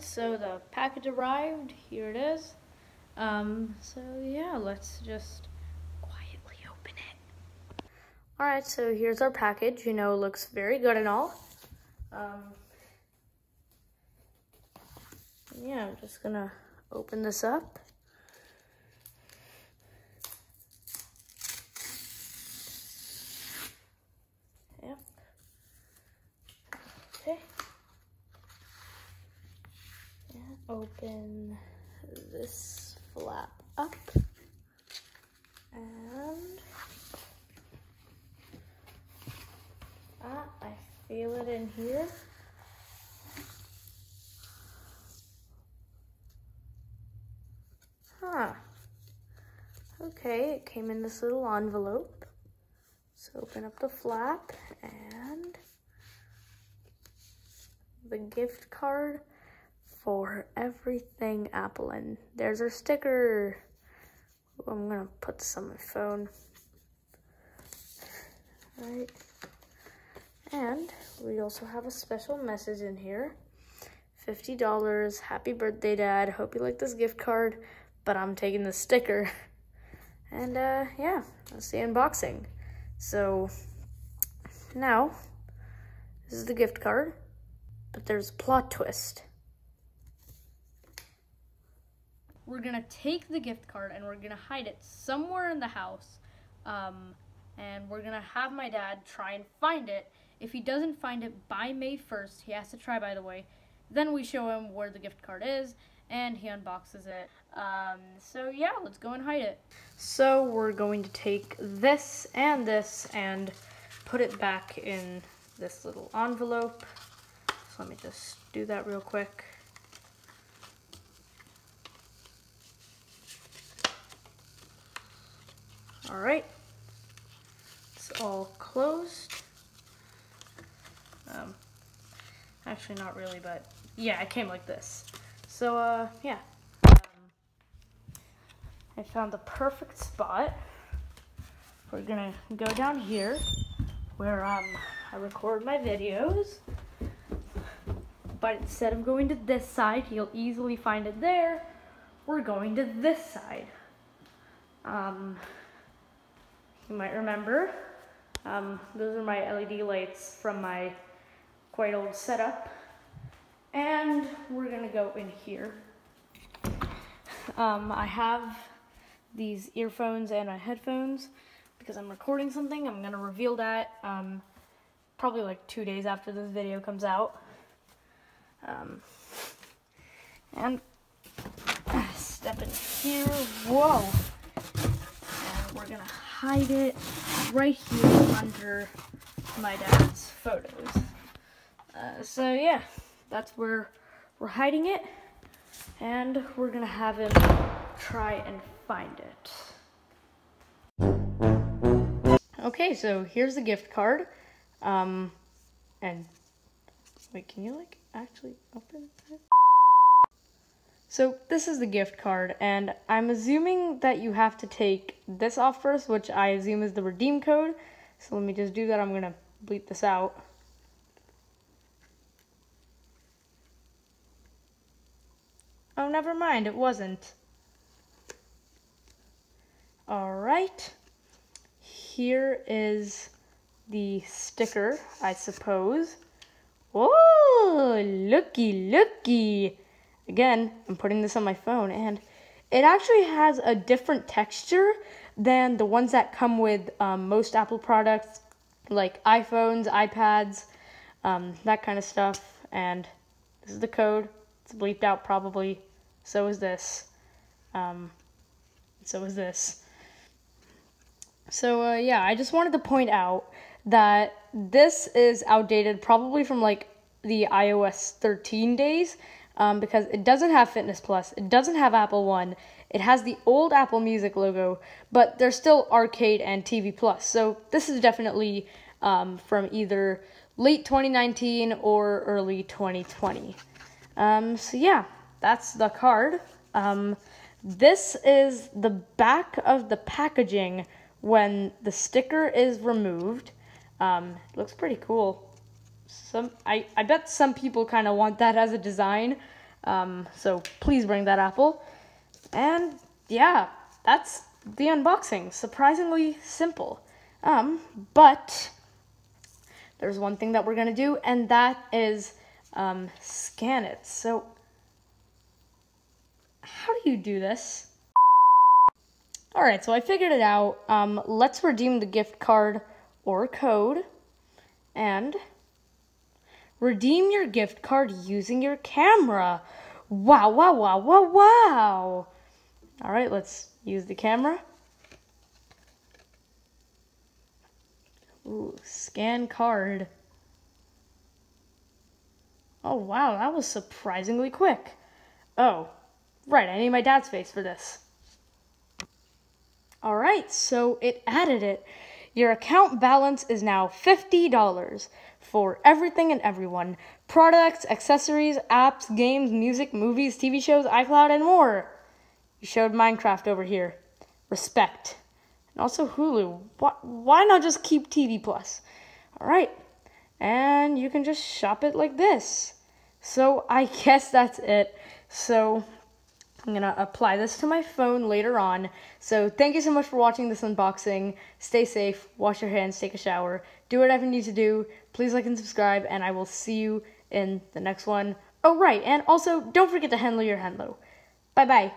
so the package arrived. Here it is. So yeah, let's just quietly open it. Alright, so here's our package. You know, it looks very good and all. Yeah, I'm just gonna open this up. Yep. Okay. And open this flap up. And I feel it in here. Huh. Okay, it came in this little envelope. So open up the flap and the gift card for everything Apple. And there's our sticker. Ooh, I'm gonna put this on my phone. Right. And we also have a special message in here. $50, happy birthday, Dad. Hope you like this gift card, but I'm taking the sticker. And yeah, that's the unboxing. So now, this is the gift card, but there's a plot twist. We're gonna take the gift card and we're gonna hide it somewhere in the house. And we're gonna have my dad try and find it. If he doesn't find it by May 1st, he has to try, by the way, then we show him where the gift card is and he unboxes it. So yeah, let's go and hide it. So we're going to take this and put it back in this little envelope. So let me just do that real quick. All right, it's all closed. Actually not really, but yeah, it came like this. So yeah, I found the perfect spot. We're gonna go down here where I record my videos, but instead of going to this side, you'll easily find it there. We're going to this side. You might remember, those are my LED lights from my quite old setup. And we're gonna go in here. I have these earphones and my headphones because I'm recording something. I'm gonna reveal that probably like 2 days after this video comes out. And step in here, whoa. And we're gonna hide it right here under my dad's photos. So yeah, that's where we're hiding it, and we're gonna have him try and find it. Okay, so here's the gift card. And wait, can you like actually open it? So this is the gift card, and I'm assuming that you have to take this off first, which I assume is the redeem code. So let me just do that. I'm gonna bleep this out. Oh, never mind, it wasn't. All right, here is the sticker, I suppose. Oh, looky, looky. Again, I'm putting this on my phone, and it actually has a different texture than the ones that come with most Apple products, like iPhones, iPads, that kind of stuff. And this is the code. It's bleeped out probably. So is this. So is this. So yeah, I just wanted to point out that this is outdated, probably from like the iOS 13 days, because it doesn't have Fitness Plus, it doesn't have Apple One, it has the old Apple Music logo, but there's still Arcade and TV Plus. So this is definitely from either late 2019 or early 2020. So yeah, that's the card. This is the back of the packaging when the sticker is removed. It looks pretty cool. I bet some people kind of want that as a design. So please bring that Apple. And yeah, that's the unboxing. Surprisingly simple. But there's one thing that we're gonna do, and that is scan it. So how do you do this? All right, so I figured it out. Let's redeem the gift card or code and redeem your gift card using your camera. Wow, wow, wow, wow, wow. All right, let's use the camera. Ooh, scan card. Oh, wow, that was surprisingly quick. Oh, right, I need my dad's face for this. All right, so it added it. Your account balance is now $50 for everything and everyone. Products, accessories, apps, games, music, movies, TV shows, iCloud, and more. You showed Minecraft over here. Respect. And also Hulu. Why not just keep TV Plus? All right, and you can just shop it like this. So I guess that's it. So I'm going to apply this to my phone later on. So thank you so much for watching this unboxing. Stay safe, wash your hands, take a shower, do whatever you need to do. Please like and subscribe, and I will see you in the next one. Oh, right, and also don't forget to handle your Henlo. Bye-bye.